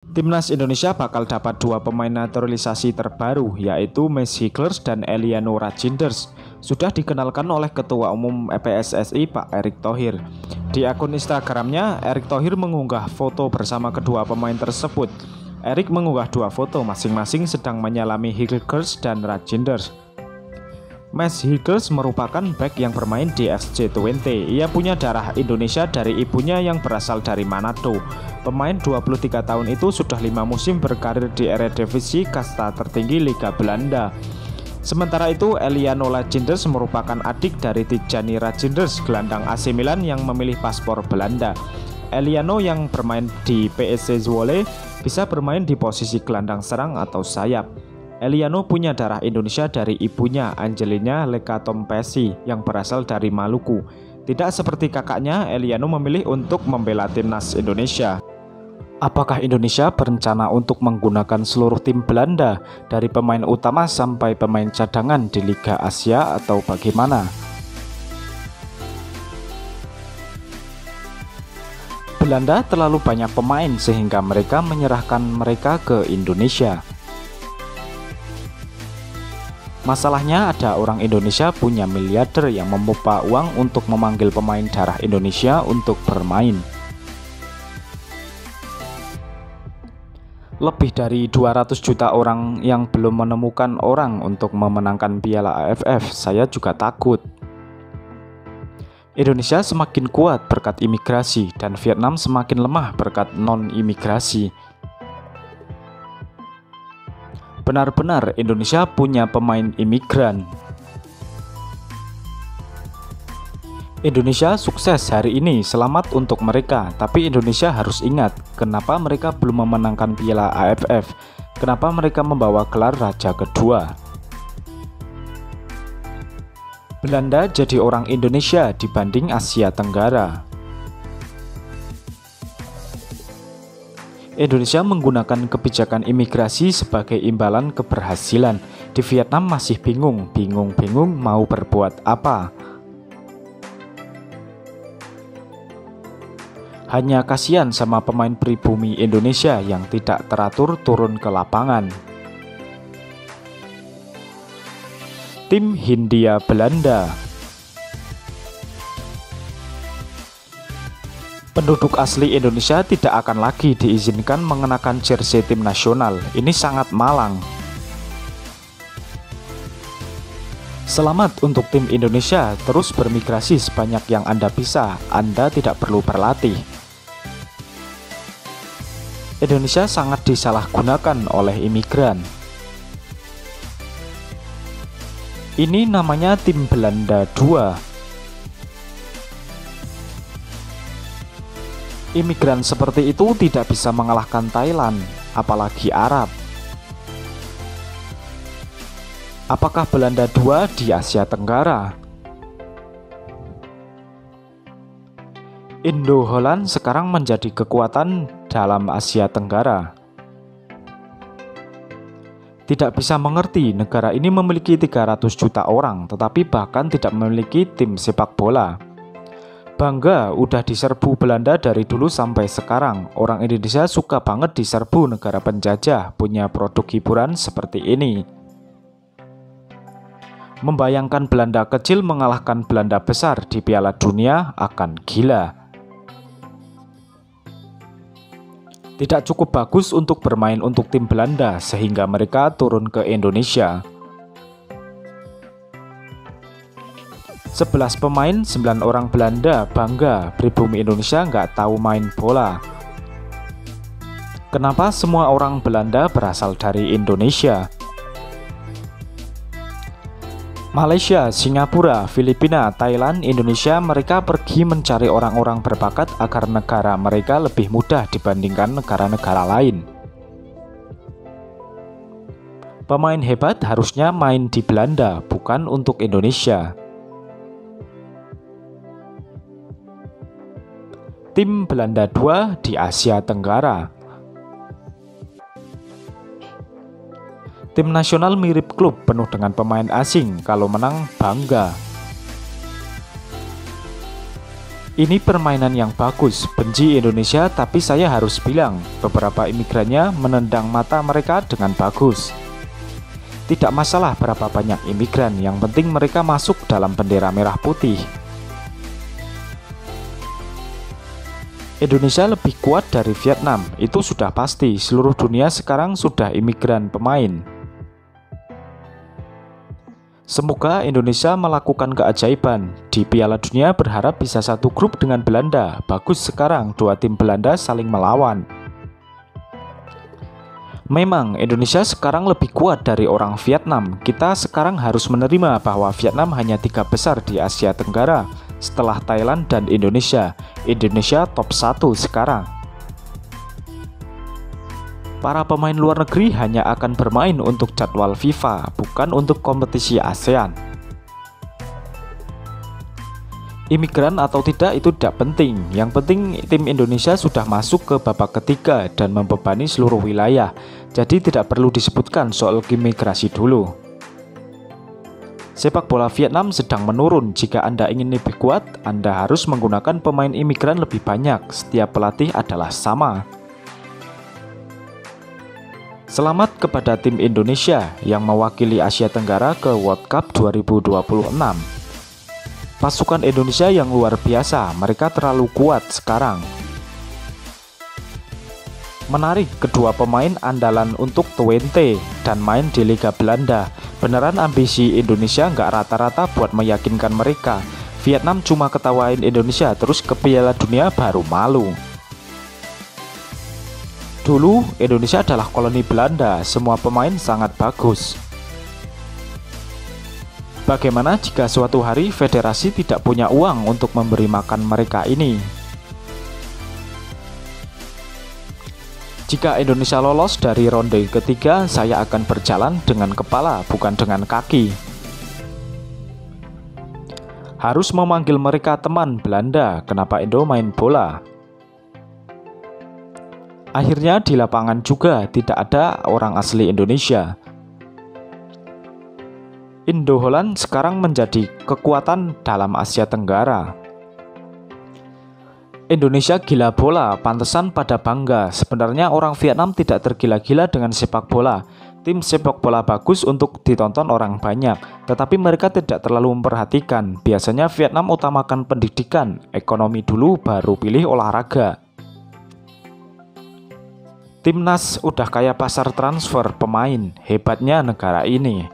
Timnas Indonesia bakal dapat dua pemain naturalisasi terbaru, yaitu Mads Hummels dan Emiliano Rajinders. Sudah dikenalkan oleh Ketua Umum PSSI Pak Erick Thohir. Di akun Instagramnya, Erick Thohir mengunggah foto bersama kedua pemain tersebut. Erick mengunggah dua foto masing-masing sedang menyalami Hummels dan Rajinders. Mads Hummels merupakan bek yang bermain di FC Twente. Ia punya darah Indonesia dari ibunya yang berasal dari Manado. Pemain 23 tahun itu sudah 5 musim berkarir di Eredivisie, kasta tertinggi Liga Belanda. Sementara itu, Emiliano Rajinders merupakan adik dari Tijani Rajinders, gelandang AC Milan yang memilih paspor Belanda. Emiliano yang bermain di PSV Zwolle bisa bermain di posisi gelandang serang atau sayap. Emiliano punya darah Indonesia dari ibunya, Angelina Lekatompesi, yang berasal dari Maluku. Tidak seperti kakaknya, Emiliano memilih untuk membela timnas Indonesia. Apakah Indonesia berencana untuk menggunakan seluruh tim Belanda, dari pemain utama sampai pemain cadangan di Liga Asia, atau bagaimana? Belanda terlalu banyak pemain sehingga mereka menyerahkan mereka ke Indonesia. Masalahnya ada orang Indonesia punya miliarder yang memompa uang untuk memanggil pemain darah Indonesia untuk bermain. Lebih dari 200 juta orang yang belum menemukan orang untuk memenangkan Piala AFF. Saya juga takut. Indonesia semakin kuat berkat imigrasi dan Vietnam semakin lemah berkat non-imigrasi. Benar-benar Indonesia punya pemain imigran. Indonesia sukses hari ini, selamat untuk mereka. Tapi Indonesia harus ingat, kenapa mereka belum memenangkan Piala AFF? Kenapa mereka membawa gelar raja kedua? Belanda jadi orang Indonesia dibanding Asia Tenggara. Indonesia menggunakan kebijakan imigrasi sebagai imbalan keberhasilan. Di Vietnam masih bingung mau berbuat apa. Hanya kasihan sama pemain pribumi Indonesia yang tidak teratur turun ke lapangan. Tim Hindia Belanda. Penduduk asli Indonesia tidak akan lagi diizinkan mengenakan jersey tim nasional. Ini sangat malang. Selamat untuk tim Indonesia, terus bermigrasi sebanyak yang Anda bisa. Anda tidak perlu berlatih. Indonesia sangat disalahgunakan oleh imigran. Ini namanya tim Belanda 2. Imigran seperti itu tidak bisa mengalahkan Thailand, apalagi Arab. Apakah Belanda 2 di Asia Tenggara? Indo-Holland sekarang menjadi kekuatan dalam Asia Tenggara. Tidak bisa mengerti, negara ini memiliki 300 juta orang, tetapi bahkan tidak memiliki tim sepak bola. Bangga udah diserbu Belanda dari dulu sampai sekarang. Orang Indonesia suka banget diserbu negara penjajah, punya produk hiburan seperti ini. Membayangkan Belanda kecil mengalahkan Belanda besar di Piala Dunia akan gila. Tidak cukup bagus untuk bermain untuk tim Belanda sehingga mereka turun ke Indonesia. 11 pemain, 9 orang Belanda bangga pribumi Indonesia nggak tahu main bola. Kenapa semua orang Belanda berasal dari Indonesia? Malaysia, Singapura, Filipina, Thailand, Indonesia, mereka pergi mencari orang-orang berbakat agar negara mereka lebih mudah dibandingkan negara-negara lain. Pemain hebat harusnya main di Belanda, bukan untuk Indonesia. Tim Belanda 2 di Asia Tenggara. Tim nasional mirip klub penuh dengan pemain asing, kalau menang bangga. Ini permainan yang bagus, benci Indonesia, tapi saya harus bilang, beberapa imigrannya menendang mata mereka dengan bagus. Tidak masalah berapa banyak imigran, yang penting mereka masuk dalam bendera merah putih. Indonesia lebih kuat dari Vietnam, itu sudah pasti. Seluruh dunia sekarang sudah imigran pemain. Semoga Indonesia melakukan keajaiban. Di Piala Dunia berharap bisa satu grup dengan Belanda. Bagus sekarang dua tim Belanda saling melawan. Memang Indonesia sekarang lebih kuat dari orang Vietnam. Kita sekarang harus menerima bahwa Vietnam hanya 3 besar di Asia Tenggara setelah Thailand dan Indonesia. Indonesia top 1 sekarang. Para pemain luar negeri hanya akan bermain untuk jadwal FIFA, bukan untuk kompetisi ASEAN. Imigran atau tidak itu tidak penting. Yang penting tim Indonesia sudah masuk ke babak ketiga dan membebani seluruh wilayah. Jadi tidak perlu disebutkan soal imigrasi dulu. Sepak bola Vietnam sedang menurun. Jika Anda ingin lebih kuat, Anda harus menggunakan pemain imigran lebih banyak. Setiap pelatih adalah sama. Selamat kepada tim Indonesia yang mewakili Asia Tenggara ke World Cup 2026. Pasukan Indonesia yang luar biasa, mereka terlalu kuat sekarang. Menarik, kedua pemain andalan untuk Twente dan main di Liga Belanda. Beneran ambisi Indonesia nggak rata-rata buat meyakinkan mereka. Vietnam cuma ketawain Indonesia, terus ke Piala Dunia baru malu. Dulu Indonesia adalah koloni Belanda, semua pemain sangat bagus. Bagaimana jika suatu hari federasi tidak punya uang untuk memberi makan mereka ini? Jika Indonesia lolos dari ronde ketiga, saya akan berjalan dengan kepala, bukan dengan kaki. Harus memanggil mereka teman Belanda, kenapa Indo main bola? Akhirnya di lapangan juga tidak ada orang asli Indonesia. Indo-Holland sekarang menjadi kekuatan dalam Asia Tenggara. Indonesia gila bola, pantesan pada bangga. Sebenarnya orang Vietnam tidak tergila-gila dengan sepak bola. Tim sepak bola bagus untuk ditonton orang banyak, tetapi mereka tidak terlalu memperhatikan. Biasanya Vietnam utamakan pendidikan, ekonomi dulu baru pilih olahraga. Timnas udah kayak pasar transfer pemain, hebatnya negara ini.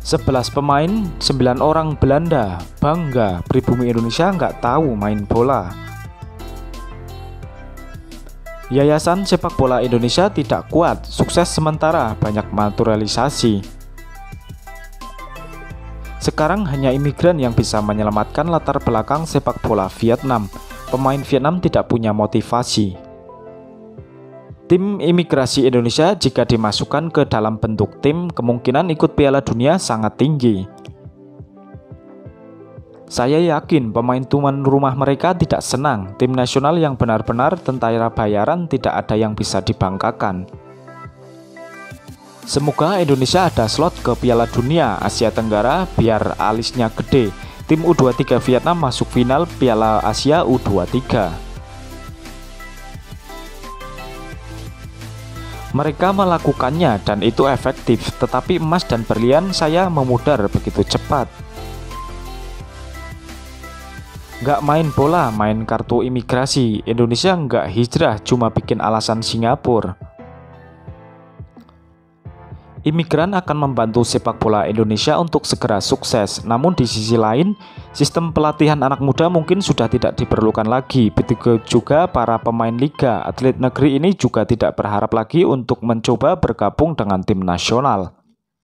11 pemain, 9 orang Belanda, bangga, pribumi Indonesia nggak tahu main bola. Yayasan Sepak Bola Indonesia tidak kuat, sukses sementara, banyak naturalisasi. Sekarang hanya imigran yang bisa menyelamatkan latar belakang sepak bola Vietnam. Pemain Vietnam tidak punya motivasi. Tim imigrasi Indonesia jika dimasukkan ke dalam bentuk tim, kemungkinan ikut Piala Dunia sangat tinggi. Saya yakin pemain tuan rumah mereka tidak senang. Tim nasional yang benar-benar tentara bayaran tidak ada yang bisa dibanggakan. Semoga Indonesia ada slot ke Piala Dunia Asia Tenggara biar alisnya gede. Tim U23 Vietnam masuk final Piala Asia U23. Mereka melakukannya dan itu efektif, tetapi emas dan berlian saya memudar begitu cepat. Nggak main bola, main kartu imigrasi. Indonesia nggak hijrah, cuma bikin alasan Singapura. Imigran akan membantu sepak bola Indonesia untuk segera sukses. Namun di sisi lain, sistem pelatihan anak muda mungkin sudah tidak diperlukan lagi. Begitu juga para pemain liga, atlet negeri ini juga tidak berharap lagi untuk mencoba bergabung dengan tim nasional.